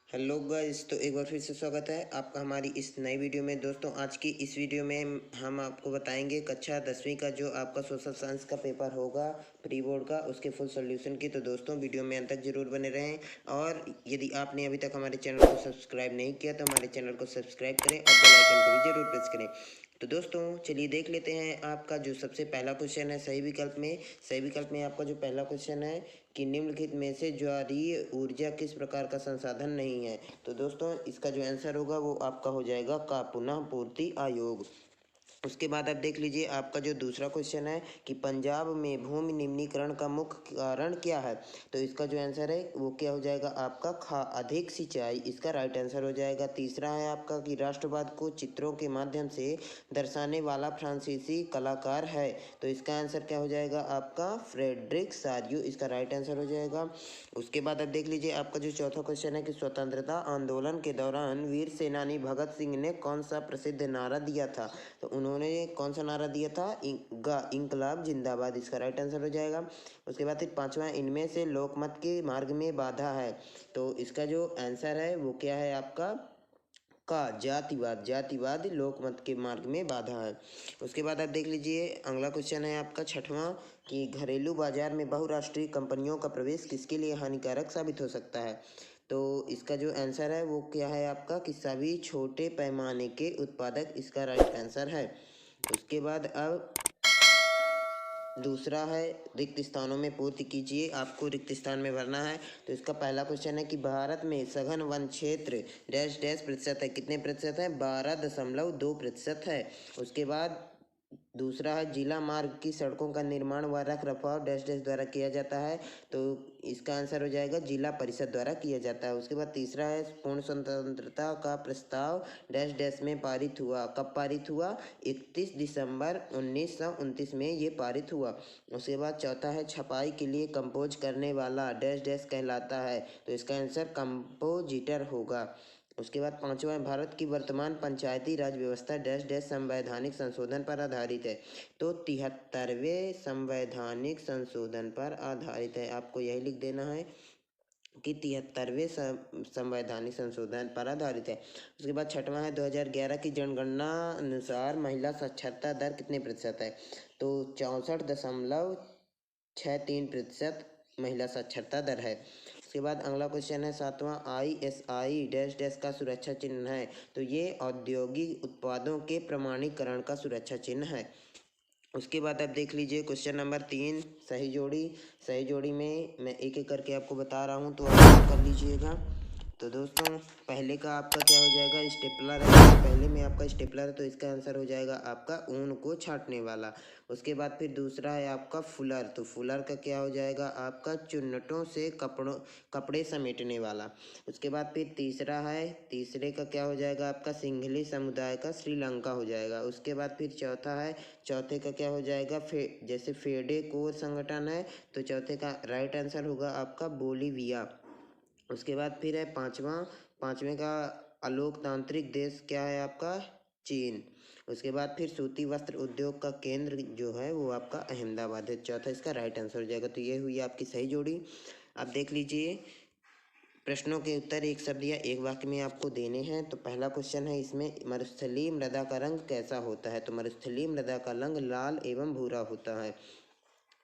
Hello guys, तो एक बार फिर से स्वागत है आपका हमारी इस नई वीडियो में। दोस्तों, आज की इस वीडियो में हम आपको बताएंगे कक्षा 10वीं का जो आपका सोशल साइंस का पेपर होगा प्री बोर्ड का, उसके फुल सॉल्यूशन की। तो दोस्तों, वीडियो में अंत तक जरूर बने रहें। और यदि आपने अभी तक हमारे चैनल को सब्सक्राइब नहीं किया तो हमारे चैनल को सब्सक्राइब करें और बेल आइकन को भी जरूर प्रेस करें। तो दोस्तों, चलिए देख लेते हैं आपका जो सबसे पहला क्वेश्चन है सही विकल्प में आपका जो पहला क्वेश्चन है कि निम्नलिखित में से ज्वारीय ऊर्जा किस प्रकार का संसाधन नहीं है। तो दोस्तों, इसका जो आंसर होगा वो आपका हो जाएगा का पुनः पूर्ति आयोग। उसके बाद आप देख लीजिए आपका जो दूसरा क्वेश्चन है कि पंजाब में भूमि निम्नीकरण का मुख्य कारण क्या है। तो इसका जो आंसर है वो क्या हो जाएगा आपका खा अधिक सिंचाई, इसका राइट आंसर हो जाएगा। तीसरा है आपका कि राष्ट्रवाद को चित्रों के माध्यम से दर्शाने वाला फ्रांसीसी कलाकार है। तो इसका आंसर क्या हो जाएगा आपका फ्रेडरिक सारियो, इसका राइट आंसर हो जाएगा। उसके बाद आप देख लीजिए आपका जो चौथा क्वेश्चन है कि स्वतंत्रता आंदोलन के दौरान वीर सेनानी भगत सिंह ने कौन सा प्रसिद्ध नारा दिया था। तो उन्होंने कौन सा नारा दिया था, इंकलाब जिंदाबाद, इसका राइट आंसर हो जाएगा। उसके बाद फिर पांचवा, इनमें से लोकमत के मार्ग में बाधा है। तो इसका जो आंसर है वो क्या है आपका का जातिवाद लोकमत के मार्ग में बाधा है। उसके बाद आप देख लीजिए अगला क्वेश्चन है आपका छठवां कि घरेलू बाजार में बहुराष्ट्रीय कंपनियों का प्रवेश किसके लिए हानिकारक साबित हो सकता है। तो इसका जो आंसर है वो क्या है आपका कि सभी छोटे पैमाने के उत्पादक, इसका राइट आंसर है। उसके बाद अब दूसरा है रिक्त स्थानों में पूर्ति कीजिए, आपको रिक्त स्थान में भरना है। तो इसका पहला क्वेश्चन है कि भारत में सघन वन क्षेत्र डैश डैश प्रतिशत है, कितने प्रतिशत है, 12.2% है। उसके बाद दूसरा है जिला मार्ग की सड़कों का निर्माण व रख रखाव डैश डैश द्वारा किया जाता है। तो इसका आंसर हो जाएगा जिला परिषद द्वारा किया जाता है। उसके बाद तीसरा है पूर्ण स्वतंत्रता का प्रस्ताव डैश डैश में पारित हुआ, कब पारित हुआ, 31 दिसंबर 1929 में ये पारित हुआ। उसके बाद चौथा है छपाई के लिए कंपोज करने वाला डैश डैश कहलाता है। तो इसका आंसर कंपोजिटर होगा। उसके बाद पांचवा है भारत की वर्तमान पंचायती राज व्यवस्था डैश डैश संवैधानिक संशोधन पर आधारित है। तो 73वें संवैधानिक संशोधन पर आधारित है, आपको यही लिख देना है कि 73वें संवैधानिक संशोधन पर आधारित है। उसके बाद छठवां है 2011 की जनगणना अनुसार महिला साक्षरता दर कितने प्रतिशत है। तो 64.63% महिला साक्षरता दर है। उसके बाद अगला क्वेश्चन है सातवां, ISI डैश डैश का सुरक्षा चिन्ह है। तो ये औद्योगिक उत्पादों के प्रमाणीकरण का सुरक्षा चिन्ह है। उसके बाद आप देख लीजिए क्वेश्चन नंबर 3, सही जोड़ी में मैं एक एक करके आपको बता रहा हूँ तो आप कर लीजिएगा। तो दोस्तों, पहले का आपका क्या हो जाएगा, स्टेपलर है। तो पहले में आपका स्टेपलर है तो इसका आंसर हो जाएगा आपका ऊन को छांटने वाला। उसके बाद फिर दूसरा है आपका फुलर। तो फुलर का क्या हो जाएगा आपका चुन्नटों से कपड़े समेटने वाला। उसके बाद फिर तीसरे का क्या हो जाएगा आपका सिंघली समुदाय का श्रीलंका हो जाएगा। उसके बाद फिर चौथे का क्या हो जाएगा, जैसे फेडे कोर संगठन है तो चौथे का राइट आंसर होगा आपका बोलीविया। उसके बाद फिर है पांचवें का अलोकतांत्रिक देश क्या है आपका चीन। उसके बाद फिर सूती वस्त्र उद्योग का केंद्र जो है वो आपका अहमदाबाद है। चौथा इसका राइट आंसर हो जाएगा। तो ये हुई आपकी सही जोड़ी। आप देख लीजिए प्रश्नों के उत्तर एक शब्द या एक वाक्य में आपको देने हैं। तो पहला क्वेश्चन है इसमें मरुस्थलीय मृदा का रंग कैसा होता है। तो मरुस्थलीय मृदा का रंग लाल एवं भूरा होता है।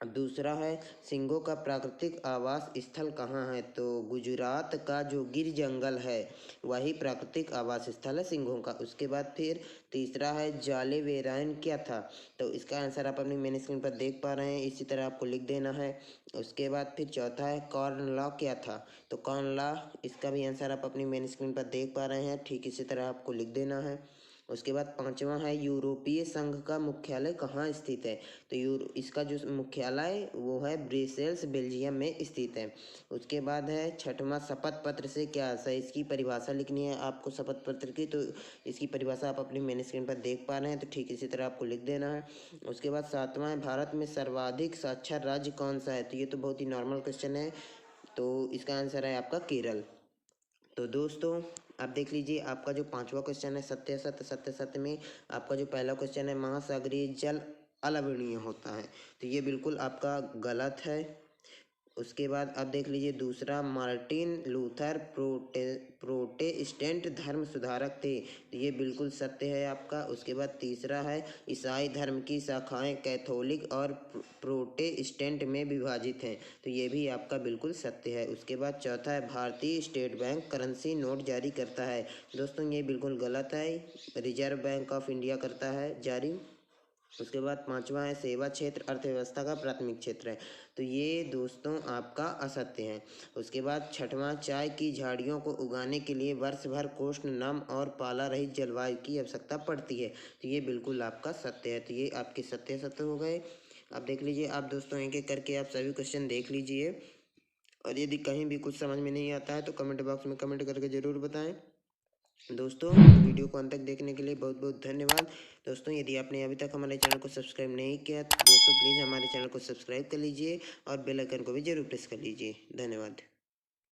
अब दूसरा है सिंघों का प्राकृतिक आवास स्थल कहाँ है। तो गुजरात का जो गिर जंगल है वही प्राकृतिक आवास स्थल है सिंघों का। उसके बाद फिर तीसरा है जालेवेरायन क्या था। तो इसका आंसर आप अपनी मेन स्क्रीन पर देख पा रहे हैं, इसी तरह आपको लिख देना है। उसके बाद फिर चौथा है कॉर्न लॉ क्या था। तो कॉर्न लॉ, इसका भी आंसर आप अपनी मेन स्क्रीन पर देख पा रहे हैं, ठीक इसी तरह आपको लिख देना है। उसके बाद पांचवा है यूरोपीय संघ का मुख्यालय कहाँ स्थित है। तो इसका जो मुख्यालय वो है ब्रसेल्स बेल्जियम में स्थित है। उसके बाद है छठवां शपथ पत्र से क्या आशय, इसकी परिभाषा लिखनी है आपको शपथ पत्र की। तो इसकी परिभाषा आप अपनी मेन स्क्रीन पर देख पा रहे हैं, तो ठीक इसी तरह आपको लिख देना है। उसके बाद सातवां है भारत में सर्वाधिक साक्षर राज्य कौन सा है। तो ये तो बहुत ही नॉर्मल क्वेश्चन है, तो इसका आंसर है आपका केरल। तो दोस्तों, आप देख लीजिए आपका जो पांचवा क्वेश्चन है सत्य में आपका जो पहला क्वेश्चन है महासागरीय जल अलवणीय होता है। तो ये बिल्कुल आपका गलत है। उसके बाद आप देख लीजिए दूसरा, मार्टिन लूथर प्रोटेस्टेंट धर्म सुधारक थे। तो ये बिल्कुल सत्य है आपका। उसके बाद तीसरा है ईसाई धर्म की शाखाएं कैथोलिक और प्रोटेस्टेंट में विभाजित हैं। तो ये भी आपका बिल्कुल सत्य है। उसके बाद चौथा है भारतीय स्टेट बैंक करेंसी नोट जारी करता है। दोस्तों ये बिल्कुल गलत है, रिजर्व बैंक ऑफ इंडिया करता है जारी। उसके बाद पांचवा है सेवा क्षेत्र अर्थव्यवस्था का प्राथमिक क्षेत्र है। तो ये दोस्तों आपका असत्य है। उसके बाद छठवां चाय की झाड़ियों को उगाने के लिए वर्ष भर उष्ण नम और पाला रहित जलवायु की आवश्यकता पड़ती है। तो ये बिल्कुल आपका सत्य है। तो ये आपके सत्य हो गए। आप देख लीजिए, आप दोस्तों एक एक करके आप सभी क्वेश्चन देख लीजिए, और यदि कहीं भी कुछ समझ में नहीं आता है तो कमेंट बॉक्स में कमेंट करके ज़रूर बताएं। दोस्तों वीडियो को अंत तक देखने के लिए बहुत बहुत धन्यवाद। दोस्तों यदि आपने अभी तक हमारे चैनल को सब्सक्राइब नहीं किया तो दोस्तों प्लीज़ हमारे चैनल को सब्सक्राइब कर लीजिए और बेल आइकन को भी जरूर प्रेस कर लीजिए। धन्यवाद।